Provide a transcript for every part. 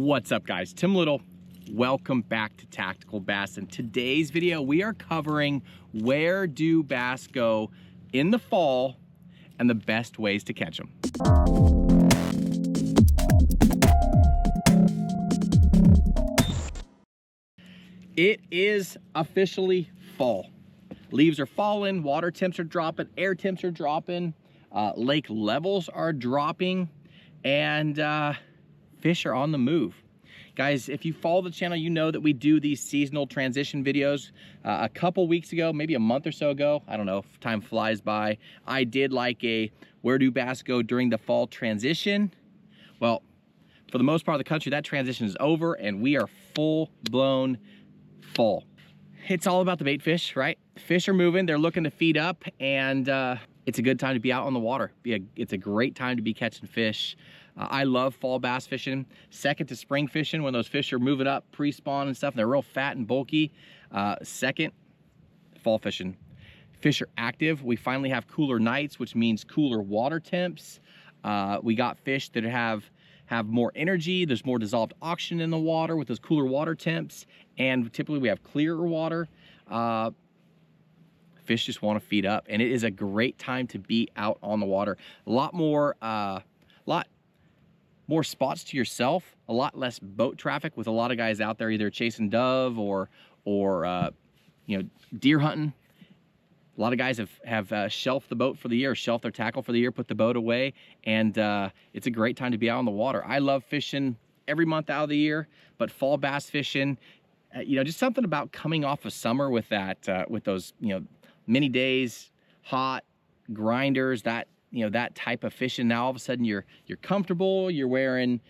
What's up, guys? Tim Little. Welcome back to Tactical Bass. In today's video, we are covering where do bass go in the fall and the best ways to catch them. It is officially fall. Leaves are falling, water temps are dropping, air temps are dropping, lake levels are dropping, and fish are on the move. Guys, if you follow the channel, you know that we do these seasonal transition videos. A couple weeks ago, maybe a month or so ago, I don't know, if time flies by, I did like a where do bass go during the fall transition. Well, for the most part of the country, that transition is over and we are full-blown fall. It's all about the bait fish, right? Fish are moving, they're looking to feed up, and it's a good time to be out on the water. It's a great time to be catching fish. I love fall bass fishing. Second to spring fishing, when those fish are moving up pre-spawn and stuff, and they're real fat and bulky. Second, fall fishing. Fish are active. We finally have cooler nights, which means cooler water temps. We got fish that have more energy. There's more dissolved oxygen in the water with those cooler water temps, and typically we have clearer water. Fish just want to feed up, and it is a great time to be out on the water. A lot more spots to yourself, a lot less boat traffic with a lot of guys out there either chasing dove or you know, deer hunting. A lot of guys have shelved the boat for the year, shelved their tackle for the year, put the boat away, and it's a great time to be out on the water. I love fishing every month out of the year, but fall bass fishing, you know, just something about coming off of summer with that, with those, you know, many days, hot grinders, that, you know, that type of fishing. Now all of a sudden you're comfortable, you're wearing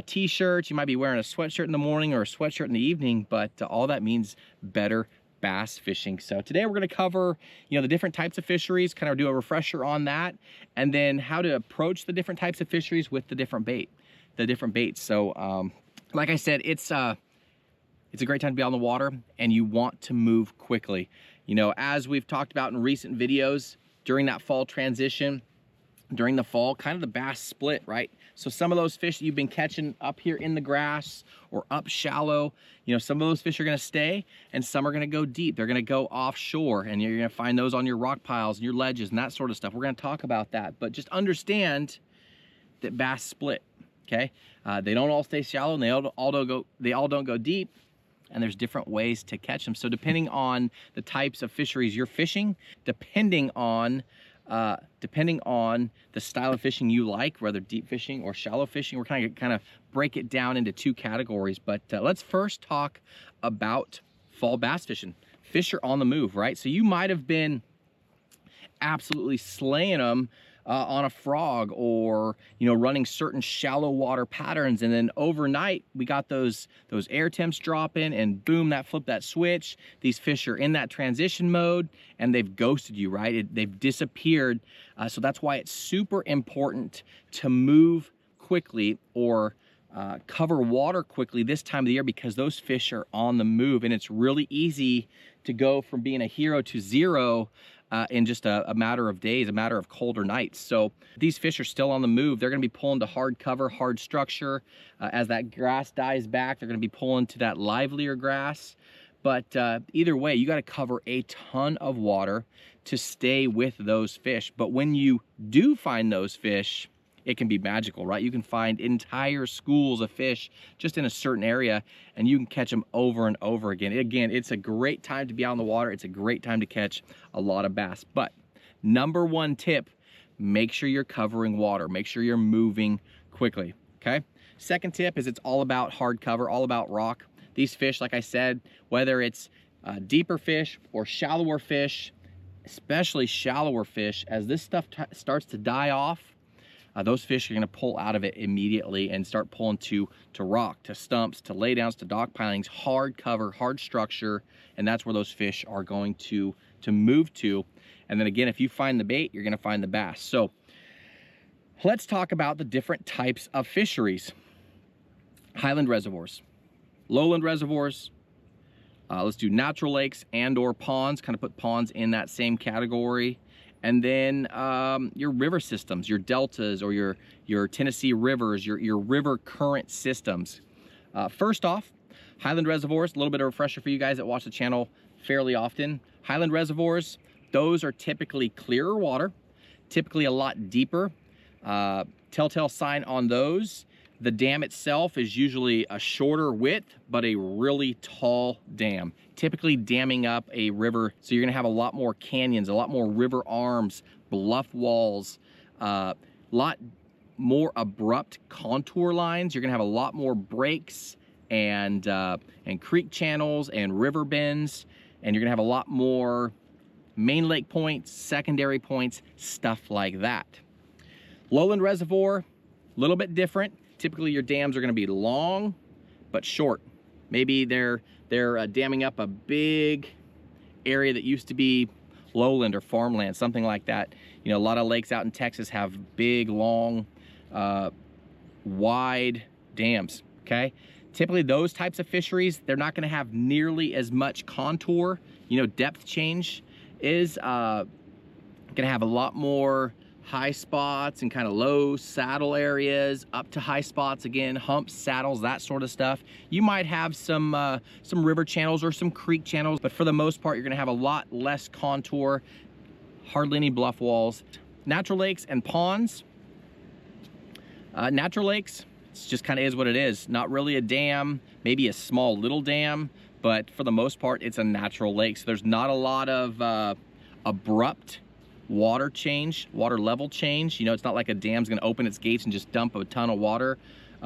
t-shirts, you might be wearing a sweatshirt in the morning or a sweatshirt in the evening, but all that means better bass fishing. So today we're going to cover, you know, the different types of fisheries, kind of do a refresher on that, and then how to approach the different types of fisheries with the different baits. So like I said, it's a great time to be on the water, and you want to move quickly. You know, as we've talked about in recent videos, during that fall transition, during the fall, kind of the bass split, right? So some of those fish that you've been catching up here in the grass or up shallow, you know, some of those fish are going to stay and some are going to go deep. They're going to go offshore, and you're going to find those on your rock piles and your ledges and that sort of stuff. We're going to talk about that, but just understand that bass split, okay? They don't all stay shallow, and they all don't go deep. And there's different ways to catch them. So depending on the types of fisheries you're fishing, depending on the style of fishing you like, whether deep fishing or shallow fishing, we're kind of break it down into two categories. But let's first talk about fall bass fishing. Fish are on the move, right? So you might have been absolutely slaying them on a frog, or, you know, running certain shallow water patterns, and then overnight we got those air temps dropping, and boom, that flipped that switch. These fish are in that transition mode and they've ghosted you, right? They've disappeared. So that's why it's super important to move quickly or cover water quickly this time of the year, because those fish are on the move, and it's really easy to go from being a hero to zero in just a matter of days, a matter of colder nights. So these fish are still on the move. They're going to be pulling to hard cover, hard structure. As that grass dies back, they're going to be pulling to that livelier grass. But either way, you got to cover a ton of water to stay with those fish. But when you do find those fish, it can be magical, right? You can find entire schools of fish just in a certain area, and you can catch them over and over again. Again, it's a great time to be out on the water. It's a great time to catch a lot of bass. But number one tip, make sure you're covering water. Make sure you're moving quickly, okay? Second tip is it's all about hard cover, all about rock. These fish, like I said, whether it's deeper fish or shallower fish, especially shallower fish, as this stuff starts to die off, those fish are going to pull out of it immediately and start pulling to rock, to stumps, to laydowns, to dock pilings, hard cover, hard structure, and that's where those fish are going to move to. And then again, if you find the bait, you're going to find the bass. So let's talk about the different types of fisheries. Highland reservoirs, lowland reservoirs. Let's do natural lakes and or ponds, kind of put ponds in that same category. And then your river systems, your deltas, or your Tennessee rivers, your river current systems. First off, Highland reservoirs, a little bit of a refresher for you guys that watch the channel fairly often. Highland reservoirs, those are typically clearer water, typically a lot deeper. Telltale sign on those, the dam itself is usually a shorter width, but a really tall dam, typically damming up a river. So you're gonna have a lot more canyons, a lot more river arms, bluff walls, lot more abrupt contour lines. You're gonna have a lot more breaks and creek channels and river bends, and you're gonna have a lot more main lake points, secondary points, stuff like that. Lowland reservoir, a little bit different. Typically your dams are gonna be long but short. Maybe they're damming up a big area that used to be lowland or farmland, something like that. You know, a lot of lakes out in Texas have big, long, wide dams, okay? Typically those types of fisheries, they're not gonna have nearly as much contour. You know, depth change is gonna have a lot more high spots and kind of low saddle areas, up to high spots again, humps, saddles, that sort of stuff. You might have some river channels or some creek channels, but for the most part, you're gonna have a lot less contour, hardly any bluff walls. Natural lakes and ponds. Natural lakes, it's just kind of is what it is. Not really a dam, maybe a small little dam, but for the most part, it's a natural lake. So there's not a lot of abrupt water change, water level change. You know, it's not like a dam's gonna open its gates and just dump a ton of water.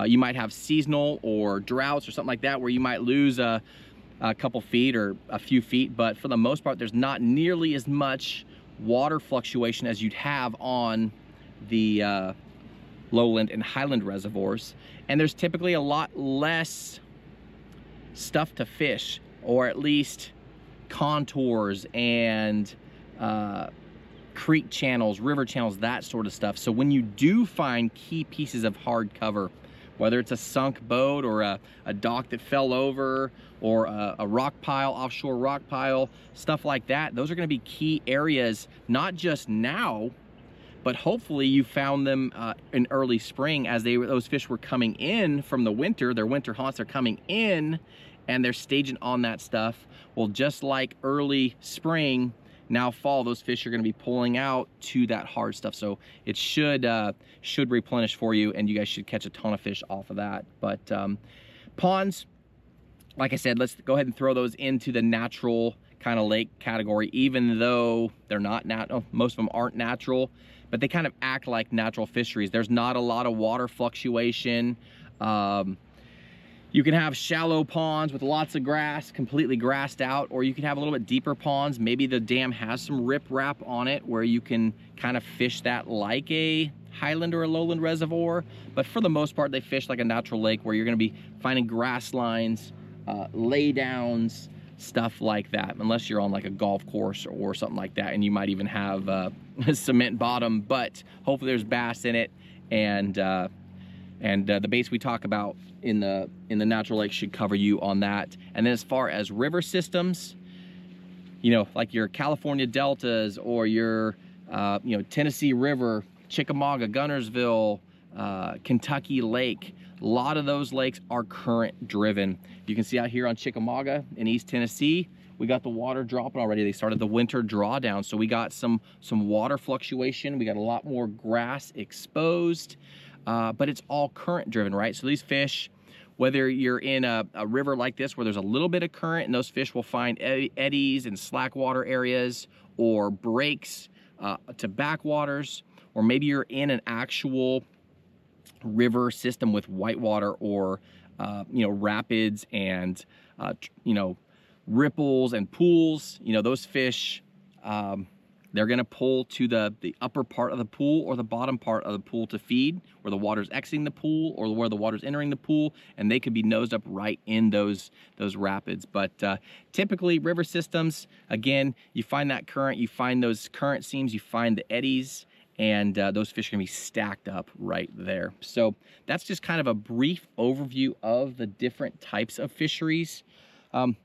You might have seasonal or droughts or something like that where you might lose a couple feet or a few feet, but for the most part, there's not nearly as much water fluctuation as you'd have on the lowland and highland reservoirs. And there's typically a lot less stuff to fish, or at least contours and creek channels, river channels, that sort of stuff. So when you do find key pieces of hard cover, whether it's a sunk boat or a dock that fell over or a rock pile, offshore rock pile, stuff like that, those are gonna be key areas, not just now, but hopefully you found them in early spring as those fish were coming in from the winter. Their winter haunts are coming in and they're staging on that stuff. Well, just like early spring, now fall, those fish are going to be pulling out to that hard stuff. So it should replenish for you, and you guys should catch a ton of fish off of that. But ponds, like I said, let's go ahead and throw those into the natural kind of lake category, even though they're not natural. Most of them aren't natural, but they kind of act like natural fisheries. There's not a lot of water fluctuation. You can have shallow ponds with lots of grass, completely grassed out, or you can have a little bit deeper ponds. Maybe the dam has some riprap on it where you can kind of fish that like a highland or a lowland reservoir. But for the most part, they fish like a natural lake where you're gonna be finding grass lines, lay downs, stuff like that, unless you're on like a golf course or something like that, and you might even have a cement bottom, but hopefully there's bass in it, and the baits we talk about in the natural lake should cover you on that. And then as far as river systems, you know, like your California deltas or your you know, Tennessee River, Chickamauga, Gunnersville, Kentucky Lake, a lot of those lakes are current driven. You can see out here on Chickamauga in East Tennessee, we got the water dropping already. They started the winter drawdown, so we got some water fluctuation. We got a lot more grass exposed. But it's all current driven, right? So these fish, whether you're in a river like this where there's a little bit of current, and those fish will find eddies and slack water areas or breaks to backwaters, or maybe you're in an actual river system with whitewater or you know, rapids and you know, ripples and pools. You know, those fish, they're gonna pull to the upper part of the pool or the bottom part of the pool to feed, where the water's exiting the pool or where the water's entering the pool, and they could be nosed up right in those rapids. But typically river systems, again, you find that current, you find those current seams, you find the eddies, and those fish are gonna be stacked up right there. So that's just kind of a brief overview of the different types of fisheries.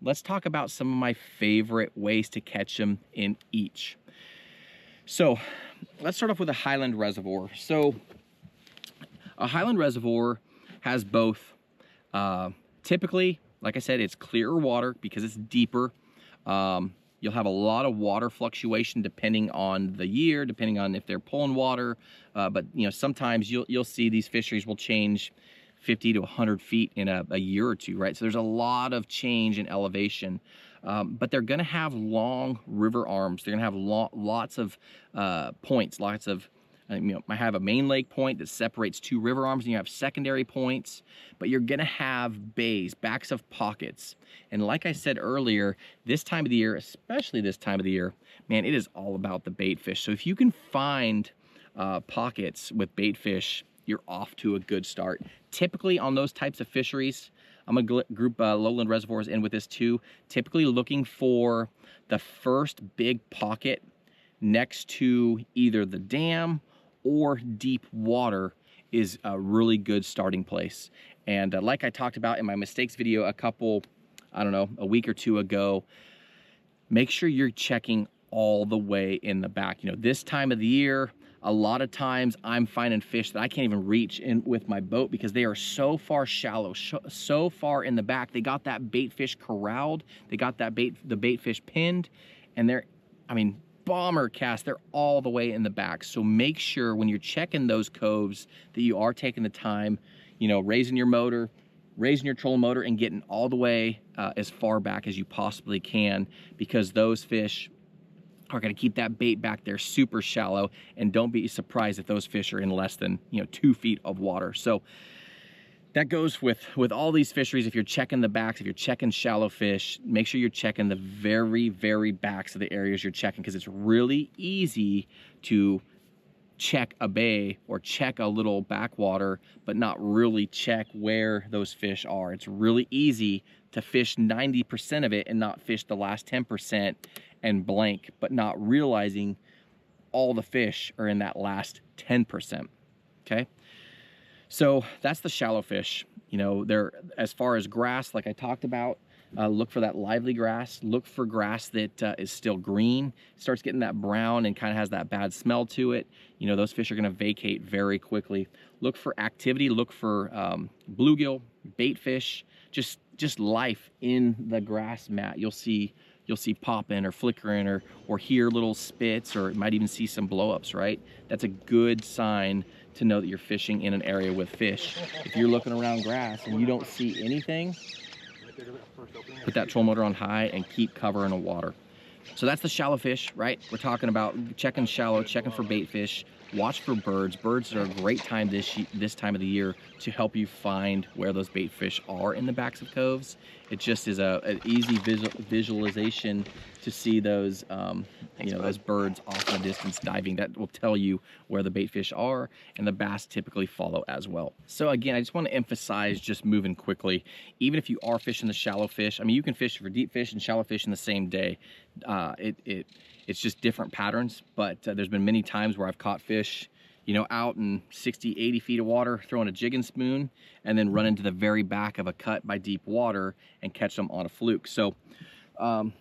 Let's talk about some of my favorite ways to catch them in each. So let's start off with a highland reservoir. So a highland reservoir has both Typically, like I said, it's clearer water because it's deeper. You'll have a lot of water fluctuation depending on the year, depending on if they're pulling water. But you know, sometimes you'll see these fisheries will change 50 to 100 feet in a year or two, right? So there's a lot of change in elevation. But they're gonna have long river arms. They're gonna have lots of points, lots of, you know, I have a main lake point that separates two river arms, and you have secondary points, but you're gonna have bays, backs of pockets. And like I said earlier, this time of the year, especially this time of the year, man, it is all about the bait fish. So if you can find pockets with bait fish, you're off to a good start. Typically on those types of fisheries, I'm gonna group lowland reservoirs in with this too, typically looking for the first big pocket next to either the dam or deep water is a really good starting place. And like I talked about in my mistakes video a week or two ago, make sure you're checking all the way in the back. You know, this time of the year, a lot of times I'm finding fish that I can't even reach in with my boat because they are so far shallow, so far in the back. They got that bait fish corralled, they got that the bait fish pinned, and they're, I mean, bomber cast, they're all the way in the back. So make sure when you're checking those coves that you are taking the time, you know, raising your trolling motor and getting all the way as far back as you possibly can, because those fish are going to keep that bait back there super shallow. And don't be surprised if those fish are in less than, you know, 2 feet of water. So that goes with all these fisheries. If you're checking the backs, if you're checking shallow fish, make sure you're checking the very, very backs of the areas you're checking, because it's really easy to check a bay or check a little backwater, but not really check where those fish are. It's really easy to fish 90% of it and not fish the last 10% and blank, but not realizing all the fish are in that last 10%, okay? So that's the shallow fish. You know, they're, as far as grass, like I talked about, look for that lively grass. Look for grass that is still green, starts getting that brown and kind of has that bad smell to it. You know, those fish are gonna vacate very quickly. Look for activity, look for bluegill, bait fish, just life in the grass mat. You'll see popping or flickering or hear little spits, or might even see some blowups, right? That's a good sign to know that you're fishing in an area with fish. If you're looking around grass and you don't see anything, put that troll motor on high and keep covering the water. So that's the shallow fish, right? We're talking about checking shallow, checking for bait fish, watch for birds. Birds are a great time this time of the year to help you find where those bait fish are in the backs of coves. It just is an easy visualization to see those, you know, those birds off in the distance diving. That will tell you where the bait fish are, and the bass typically follow as well. So again, I just want to emphasize just moving quickly. Even if you are fishing the shallow fish, I mean, you can fish for deep fish and shallow fish in the same day. It's just different patterns, but there's been many times where I've caught fish, you know, out in 60, 80 feet of water, throwing a jig and spoon, and then run into the very back of a cut by deep water and catch them on a fluke. So we'll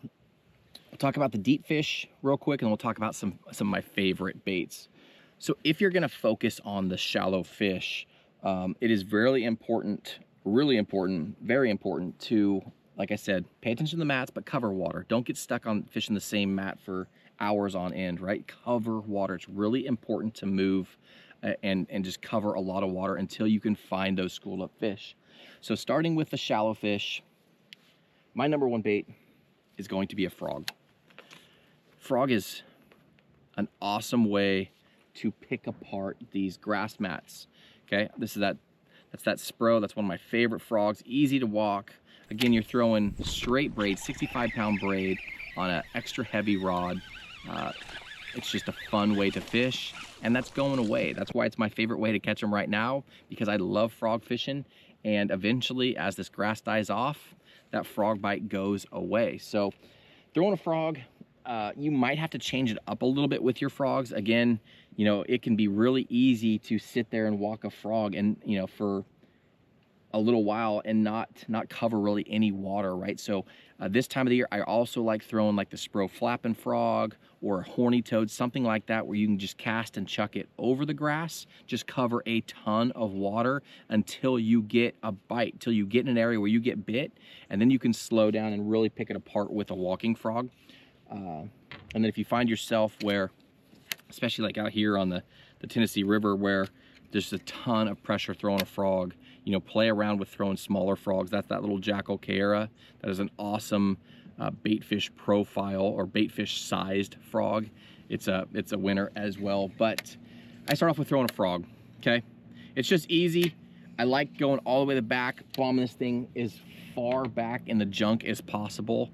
talk about the deep fish real quick, and we'll talk about some of my favorite baits. So if you're gonna focus on the shallow fish, it is really important, very important to, like I said, pay attention to the mats, but cover water. Don't get stuck on fishing the same mat for hours on end, right? Cover water. It's really important to move and just cover a lot of water until you can find those schooled up fish. So starting with the shallow fish, my number one bait is going to be a frog. Frog is an awesome way to pick apart these grass mats. Okay, that's that Spro. That's one of my favorite frogs. Easy to walk. Again, you're throwing straight braid, 65-pound braid on an extra heavy rod. It's just a fun way to fish, and that's going away. That's why it's my favorite way to catch them right now, because I love frog fishing, and eventually, as this grass dies off, that frog bite goes away. So throwing a frog, you might have to change it up a little bit with your frogs. Again, you know, it can be really easy to sit there and walk a frog, and you know, for a little while and not cover really any water, right? So this time of the year, I also like throwing like the spro flapping frog or a horny toad, something like that, where you can just cast and chuck it over the grass, just cover a ton of water until you get a bite, until you get in an area where you get bit, and then you can slow down and really pick it apart with a walking frog. And then if you find yourself where, especially like out here on the Tennessee River, where there's a ton of pressure throwing a frog, you know, play around with throwing smaller frogs. That's that little Jackal Caera. That is an awesome baitfish profile or baitfish sized frog. It's a winner as well. But I start off with throwing a frog, okay? It's just easy. I like going all the way to the back, bombing this thing as far back in the junk as possible.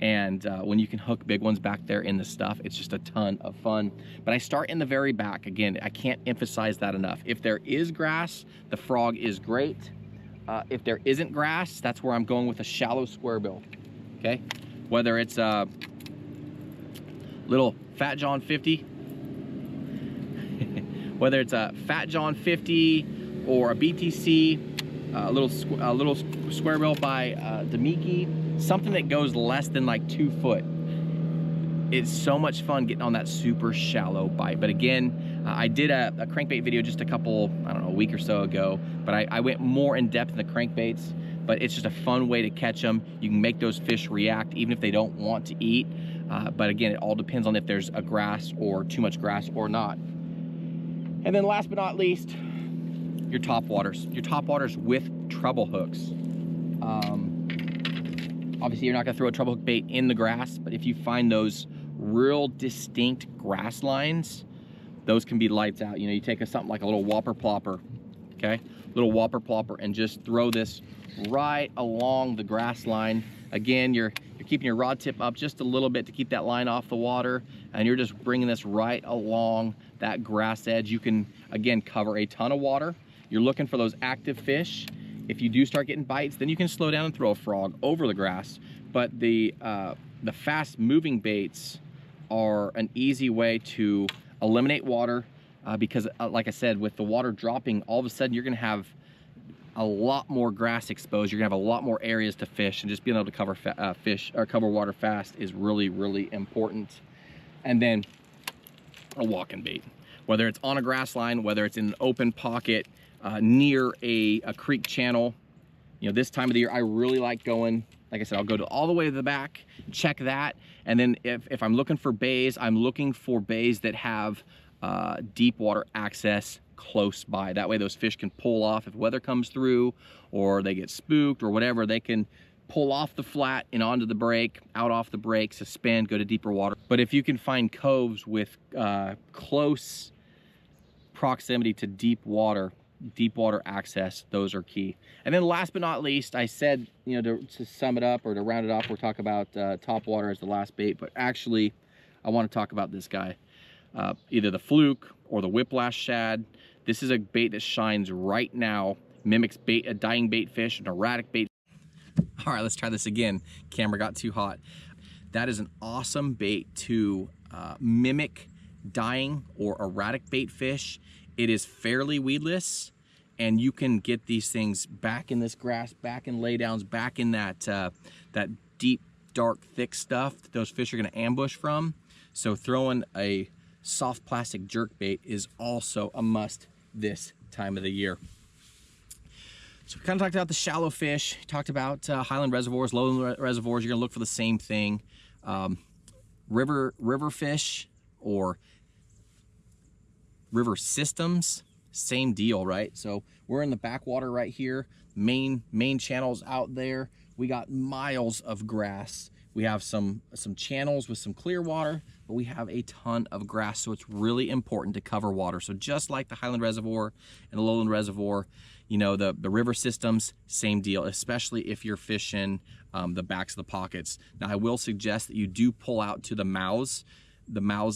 And when you can hook big ones back there in the stuff, it's just a ton of fun. But I start in the very back. Again, I can't emphasize that enough. If there is grass, the frog is great. If there isn't grass, that's where I'm going with a shallow square bill, okay? Whether it's a little Fat John 50, whether it's a Fat John 50 or a BTC, a little square bill by Demiki, something that goes less than like 2 foot. It's so much fun getting on that super shallow bite. But again, I did a crankbait video just a couple, I don't know, a week or so ago, but I went more in depth in the crankbaits. But it's just a fun way to catch them. You can make those fish react even if they don't want to eat. But again, it all depends on if there's a grass or too much grass or not. And then last but not least, your top waters. Your top waters with treble hooks. Obviously, you're not gonna throw a treble hook bait in the grass, but if you find those real distinct grass lines, those can be lights out. You know, you take something like a little whopper plopper, okay? Little whopper plopper, and just throw this right along the grass line. Again, you're keeping your rod tip up just a little bit to keep that line off the water, and you're just bringing this right along that grass edge. You can, again, cover a ton of water. You're looking for those active fish. If you do start getting bites, then you can slow down and throw a frog over the grass. But the fast moving baits are an easy way to eliminate water because like I said, with the water dropping, all of a sudden you're gonna have a lot more grass exposed. You're gonna have a lot more areas to fish, and just being able to cover fish or cover water fast is really, really important. And then a walking bait, whether it's on a grass line, whether it's in an open pocket, near a creek channel. You know, this time of the year, I really like going, like I said, I'll go all the way to the back, check that. And then if I'm looking for bays, I'm looking for bays that have deep water access close by. That way those fish can pull off if weather comes through or they get spooked or whatever. They can pull off the flat and onto the break, out off the break, suspend, go to deeper water. But if you can find coves with close proximity to deep water access, those are key. And then last but not least, I said, you know, to sum it up or to round it off, we'll talk about top water as the last bait, but actually I want to talk about this guy, either the fluke or the whiplash shad. This is a bait that shines right now, mimics a dying bait fish, an erratic bait. All right, let's try this again. Camera got too hot. That is an awesome bait to mimic dying or erratic bait fish. It is fairly weedless, and you can get these things back in this grass, back in laydowns, back in that that deep, dark, thick stuff that those fish are going to ambush from. So throwing a soft plastic jerk bait is also a must this time of the year. So we kind of talked about the shallow fish, talked about highland reservoirs, lowland reservoirs. You're going to look for the same thing. River fish or river systems, same deal, right? So we're in the backwater right here, main channels out there. We got miles of grass. We have some channels with some clear water, but we have a ton of grass, so it's really important to cover water. So just like the highland reservoir and the lowland reservoir, you know, the river systems, same deal, especially if you're fishing the backs of the pockets. Now, I will suggest that you do pull out to the mouths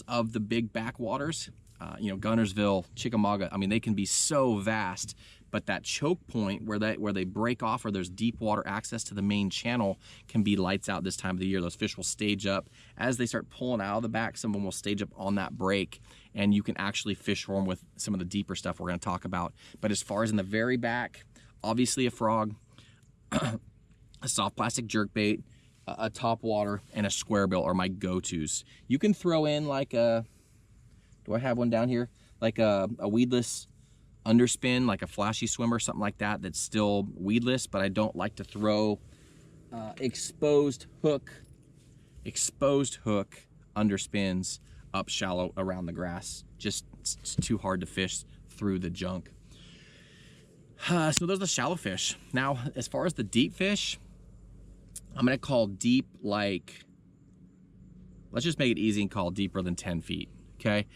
of the big backwaters. You know, Gunnersville, Chickamauga, I mean, they can be so vast, but that choke point where they break off or there's deep water access to the main channel can be lights out this time of the year. Those fish will stage up. As they start pulling out of the back, some of them will stage up on that break, and you can actually fish for them with some of the deeper stuff we're going to talk about. But as far as in the very back, obviously a frog, a soft plastic jerkbait, a top water, and a square bill are my go-tos. You can throw in like a, do I have one down here? Like a weedless underspin, like a flashy swimmer, something like that, that's still weedless, but I don't like to throw exposed hook underspins up shallow around the grass. Just, it's too hard to fish through the junk. So those are the shallow fish. Now, as far as the deep fish, I'm gonna call deep like, let's just make it easy and call deeper than 10 feet, okay?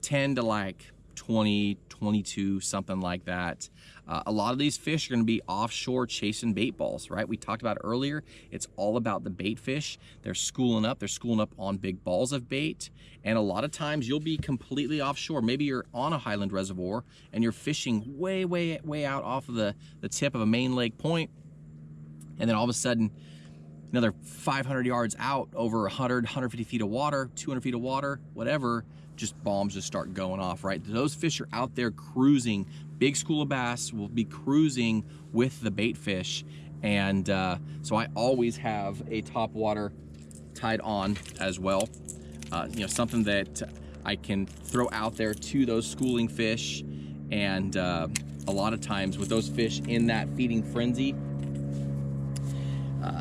10 to like 20, 22, something like that. A lot of these fish are gonna be offshore chasing bait balls, right? We talked about earlier, it's all about the bait fish. They're schooling up on big balls of bait. And a lot of times you'll be completely offshore. Maybe you're on a highland reservoir and you're fishing way, way, way out off of the tip of a main lake point. And then all of a sudden, another 500 yards out, over 100, 150 feet of water, 200 feet of water, whatever, just bombs just start going off, right? Those fish are out there cruising. Big school of bass will be cruising with the bait fish. And so I always have a top water tied on as well. You know, something that I can throw out there to those schooling fish. And a lot of times with those fish in that feeding frenzy,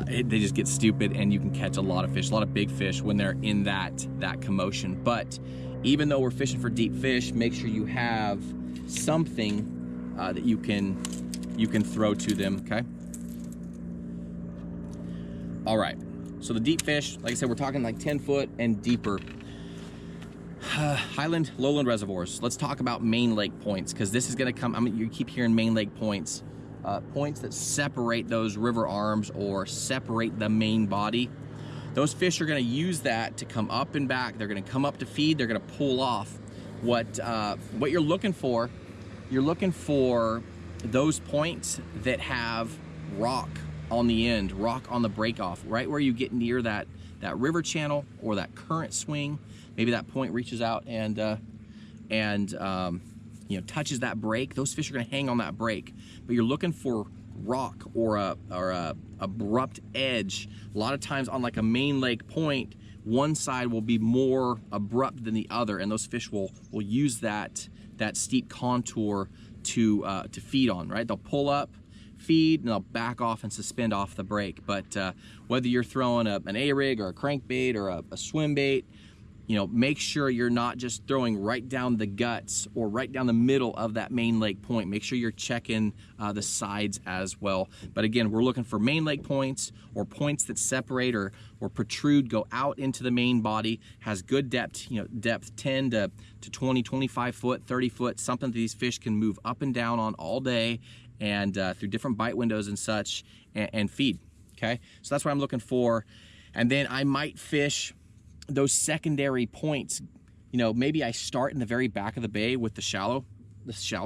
they just get stupid, and you can catch a lot of fish, a lot of big fish when they're in that commotion. But even though we're fishing for deep fish, make sure you have something that you can throw to them, okay? All right, so the deep fish, like I said, we're talking like 10 foot and deeper. Highland, lowland reservoirs. Let's talk about main lake points, because this is gonna come, I mean, you keep hearing main lake points. Points that separate those river arms or separate the main body. Those fish are going to use that to come up and back. They're going to come up to feed. They're going to pull off. What you're looking for those points that have rock on the end, rock on the break off, right where you get near that river channel or that current swing. Maybe that point reaches out and you know, touches that break. Those fish are going to hang on that break. But you're looking for rock or a abrupt edge. A lot of times on like a main lake point, one side will be more abrupt than the other, and those fish will use that steep contour to feed on, right? They'll pull up, feed, and they'll back off and suspend off the break. But whether you're throwing an A-rig or a crankbait or a swim bait, you know, make sure you're not just throwing right down the guts or right down the middle of that main lake point. Make sure you're checking the sides as well. But again, we're looking for main lake points or points that separate or protrude, go out into the main body, has good depth, you know, depth 10 to 20, 25 foot, 30 foot, something that these fish can move up and down on all day and through different bite windows and such and feed, okay? So that's what I'm looking for. And then I might fish those secondary points. You know, maybe I start in the very back of the bay with the shallow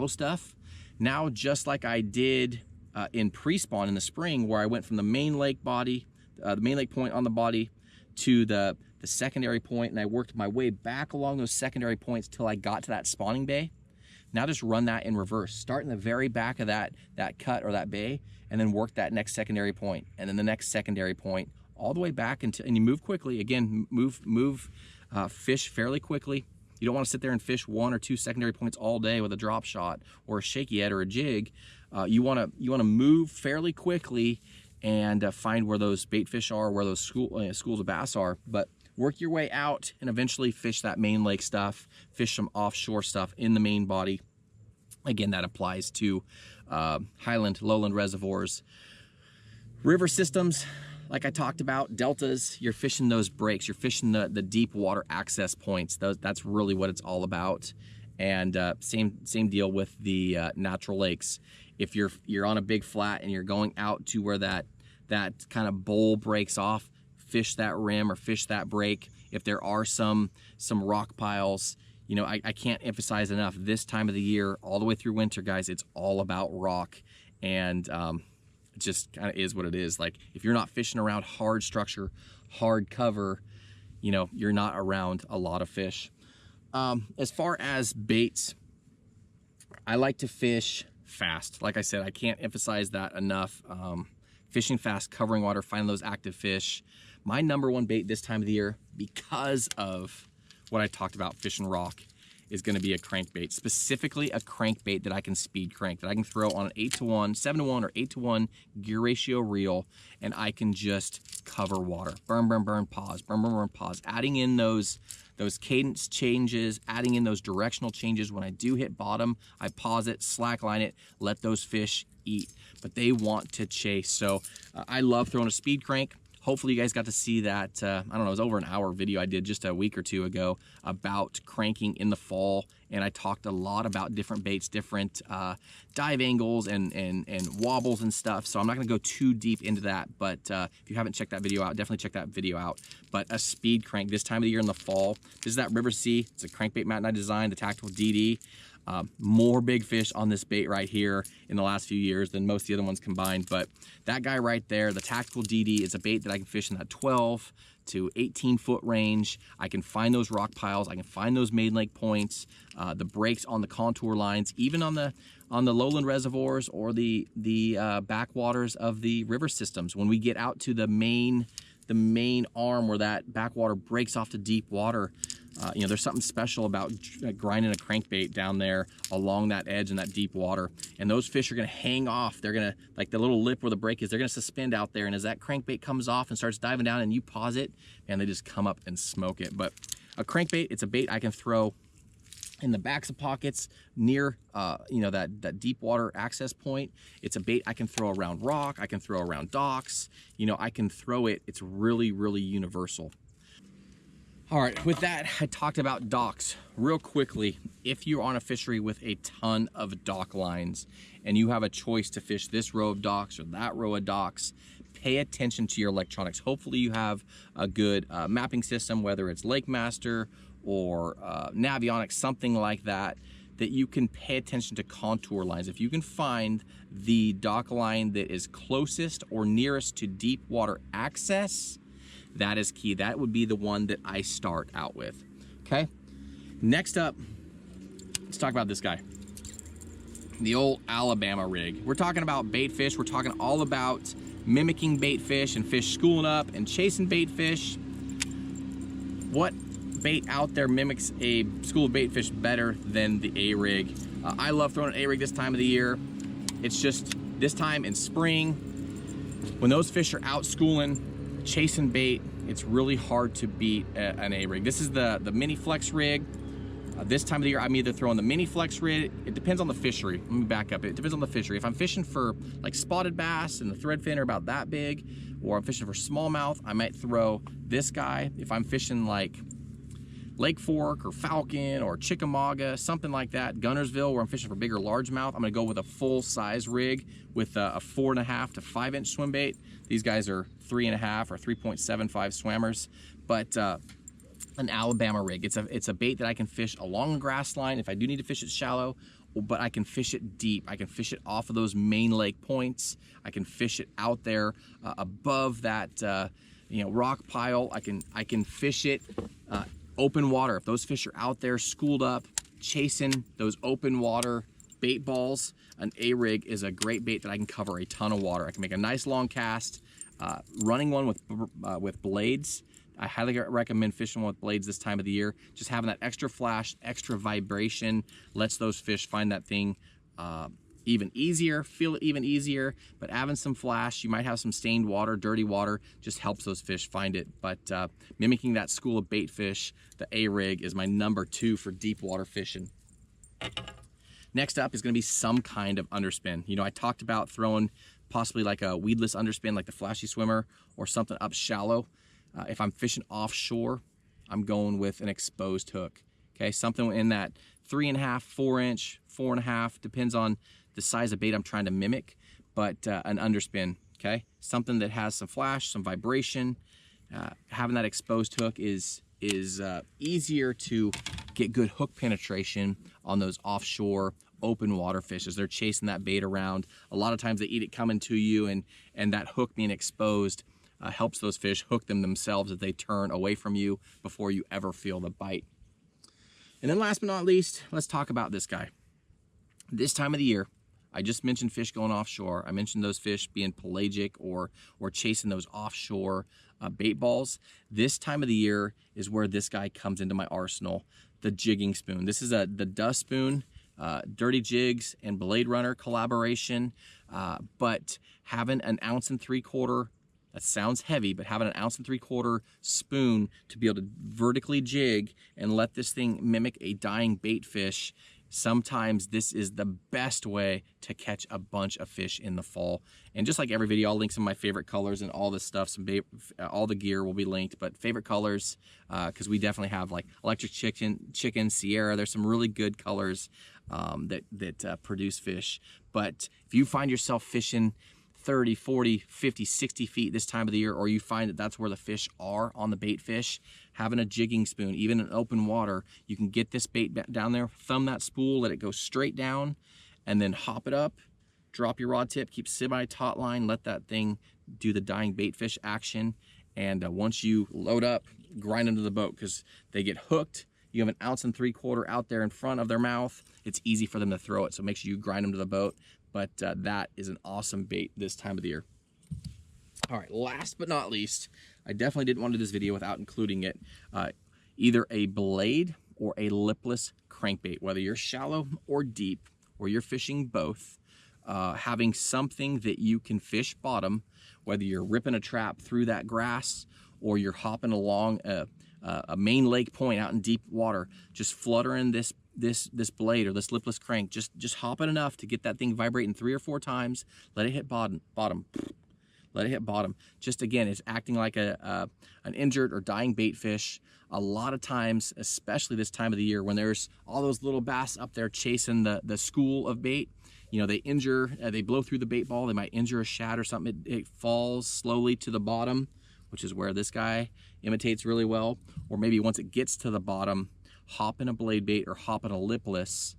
stuff. Now, just like I did in pre-spawn in the spring, where I went from the main lake body, the main lake point on the body, to the secondary point, and I worked my way back along those secondary points till I got to that spawning bay. Now just run that in reverse. Start in the very back of that cut or that bay, and then work that next secondary point, and then the next secondary point, all the way back and you move quickly. Again, move fish fairly quickly. You don't want to sit there and fish 1 or 2 secondary points all day with a drop shot or a shaky head or a jig. You want to move fairly quickly and find where those bait fish are, where those schools of bass are. But work your way out and eventually fish that main lake stuff, fish some offshore stuff in the main body. Again, that applies to highland, lowland reservoirs. River systems, like I talked about, deltas, you're fishing those breaks, you're fishing the deep water access points. That's really what it's all about. And same deal with the natural lakes. If you're on a big flat and you're going out to where that kind of bowl breaks off, fish that rim or fish that break. If there are some rock piles, you know, I can't emphasize enough, this time of the year, all the way through winter, guys, it's all about rock. And it just kind of is what it is. Like, if you're not fishing around hard structure, hard cover, you know, you're not around a lot of fish. As far as baits, I like to fish fast. Like I said, I can't emphasize that enough. Fishing fast, covering water, finding those active fish. My number one bait this time of the year, because of what I talked about, fish and rock, is going to be a crankbait, specifically a crankbait that I can speed crank, that I can throw on an 8-to-1, 7-to-1, or 8-to-1 gear ratio reel, and I can just cover water. Burn, burn, burn, pause, burn, burn, burn, pause. Adding in those cadence changes, adding in those directional changes. When I do hit bottom, I pause it, slackline it, let those fish eat, but they want to chase. So I love throwing a speed crank. Hopefully you guys got to see that, I don't know, it was over an hour video I did just a week or two ago about cranking in the fall. And I talked a lot about different baits, different dive angles and wobbles and stuff. So I'm not gonna go too deep into that, but if you haven't checked that video out, definitely check that video out. But a speed crank this time of the year in the fall. This is that River Sea. It's a crankbait Matt and I designed, the Tactical DD. More big fish on this bait right here in the last few years than most of the other ones combined. But that guy right there, the Tactical DD, is a bait that I can fish in that 12 to 18 foot range. I can find those rock piles. I can find those main lake points, the breaks on the contour lines, even on the lowland reservoirs or the backwaters of the river systems. When we get out to the main arm where that backwater breaks off to deep water, you know, there's something special about grinding a crankbait down there along that edge in that deep water. And those fish are gonna hang off. They're gonna, like the little lip where the break is, they're gonna suspend out there. And as that crankbait comes off and starts diving down and you pause it, and they just come up and smoke it. But a crankbait, it's a bait I can throw in the backs of pockets near, you know, that deep water access point. It's a bait I can throw around rock. I can throw around docks. You know, I can throw it. It's really, really universal. All right, with that, I talked about docks. Real quickly, if you're on a fishery with a ton of dock lines and you have a choice to fish this row of docks or that row of docks, pay attention to your electronics. Hopefully you have a good mapping system, whether it's Lake Master or Navionics, something like that, that you can pay attention to contour lines. If you can find the dock line that is closest or nearest to deep water access, that is key. That would be the one that I start out with, okay? Next up, let's talk about this guy. The old Alabama rig. We're talking about bait fish. We're talking all about mimicking bait fish and fish schooling up and chasing bait fish. What bait out there mimics a school of bait fish better than the A-rig? I love throwing an A-rig this time of the year. It's just this time in spring, when those fish are out schooling, chasing bait, it's really hard to beat an A-rig. This is the mini flex rig. This time of the year, I'm either throwing the mini flex rig. It depends on the fishery. Let me back up. It depends on the fishery. If I'm fishing for like spotted bass and the threadfin are about that big, or I'm fishing for smallmouth, I might throw this guy. If I'm fishing like Lake Fork or Falcon or Chickamauga, something like that, Gunnersville, where I'm fishing for bigger largemouth, I'm gonna go with a full size rig with a 4.5 to 5 inch swim bait. These guys are 3.5 or 3.75 swammers, but an Alabama rig. It's a bait that I can fish along the grass line if I do need to fish it shallow, but I can fish it deep. I can fish it off of those main lake points. I can fish it out there above that you know, rock pile. I can fish it open water. If those fish are out there schooled up, chasing those open water bait balls, an A-rig is a great bait that I can cover a ton of water. I can make a nice long cast. Running one with blades, I highly recommend fishing one with blades this time of the year. Just having that extra flash, extra vibration lets those fish find that thing even easier, feel it even easier. But having some flash, you might have some stained water, dirty water, just helps those fish find it. But mimicking that school of bait fish, the A-rig is my number 2 for deep water fishing. Next up is gonna be some kind of underspin. You know, I talked about throwing possibly like a weedless underspin, like the Flashy Swimmer, or something up shallow. If I'm fishing offshore, I'm going with an exposed hook. Okay, something in that 3.5, 4 inch, 4.5, depends on the size of bait I'm trying to mimic, but an underspin, okay? Something that has some flash, some vibration. Having that exposed hook is easier to get good hook penetration on those offshore open water fish as they're chasing that bait around. A lot of times they eat it coming to you, and that hook being exposed helps those fish hook them themselves as they turn away from you before you ever feel the bite. And then last but not least, let's talk about this guy. This time of the year, I just mentioned fish going offshore. I mentioned those fish being pelagic or chasing those offshore bait balls. This time of the year is where this guy comes into my arsenal, the jigging spoon. This is the Dust Spoon, Dirty Jigs and Blade Runner collaboration, but having an 1.75 ounce, that sounds heavy, but having an 1.75 ounce spoon to be able to vertically jig and let this thing mimic a dying bait fish, sometimes this is the best way to catch a bunch of fish in the fall. And just like every video, I'll link some of my favorite colors and all this stuff. All the gear will be linked, but favorite colors, because we definitely have like Electric Chicken, Sierra. There's some really good colors that produce fish. But if you find yourself fishing 30, 40, 50, 60 feet this time of the year, or you find that that's where the fish are on the bait fish, having a jigging spoon, even in open water, you can get this bait down there, thumb that spool, let it go straight down, and then hop it up, drop your rod tip, keep semi-taut line, let that thing do the dying bait fish action. And once you load up, grind them to the boat, because they get hooked. You have an 1.75 ounce out there in front of their mouth. It's easy for them to throw it, so make sure you grind them to the boat. But that is an awesome bait this time of the year. All right, last but not least, I definitely didn't want to do this video without including it. Either a blade or a lipless crankbait, whether you're shallow or deep, or you're fishing both, having something that you can fish bottom, whether you're ripping a trap through that grass or you're hopping along a main lake point out in deep water, just fluttering this blade or this lipless crank, just hop it enough to get that thing vibrating 3 or 4 times. Let it hit bottom. Let it hit bottom. Just again, it's acting like an injured or dying bait fish. A lot of times, especially this time of the year, when there's all those little bass up there chasing the school of bait, you know, they injure, they blow through the bait ball, they might injure a shad or something. It falls slowly to the bottom, which is where this guy imitates really well. Or maybe once it gets to the bottom, hopping a blade bait or hopping a lipless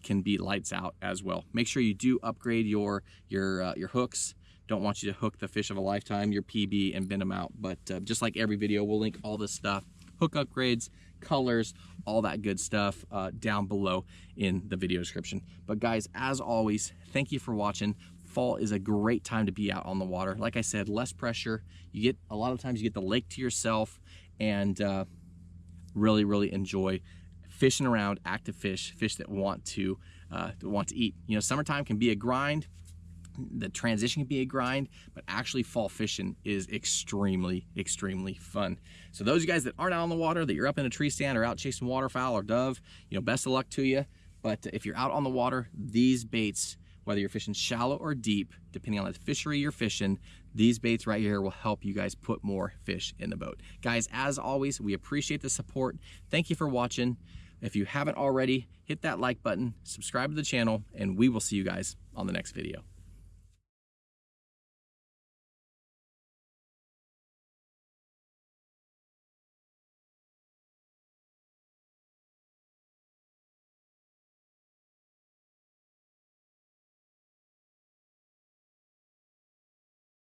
can be lights out as well. Make sure you do upgrade your hooks. Don't want you to hook the fish of a lifetime, your PB, and bend them out. But just like every video, we'll link all this stuff, hook upgrades, colors, all that good stuff down below in the video description. But guys, as always, thank you for watching. Fall is a great time to be out on the water. Like I said, less pressure. You get, a lot of times you get the lake to yourself, and really enjoy fishing around active fish that want to eat. You know, summertime can be a grind, the transition can be a grind, but actually fall fishing is extremely fun. So those of you guys that aren't out on the water, that you're up in a tree stand or out chasing waterfowl or dove, you know, best of luck to you. But if you're out on the water, these baits, whether you're fishing shallow or deep, depending on the fishery you're fishing, these baits right here will help you guys put more fish in the boat. Guys, as always, we appreciate the support. Thank you for watching. If you haven't already, hit that like button, subscribe to the channel, and we will see you guys on the next video.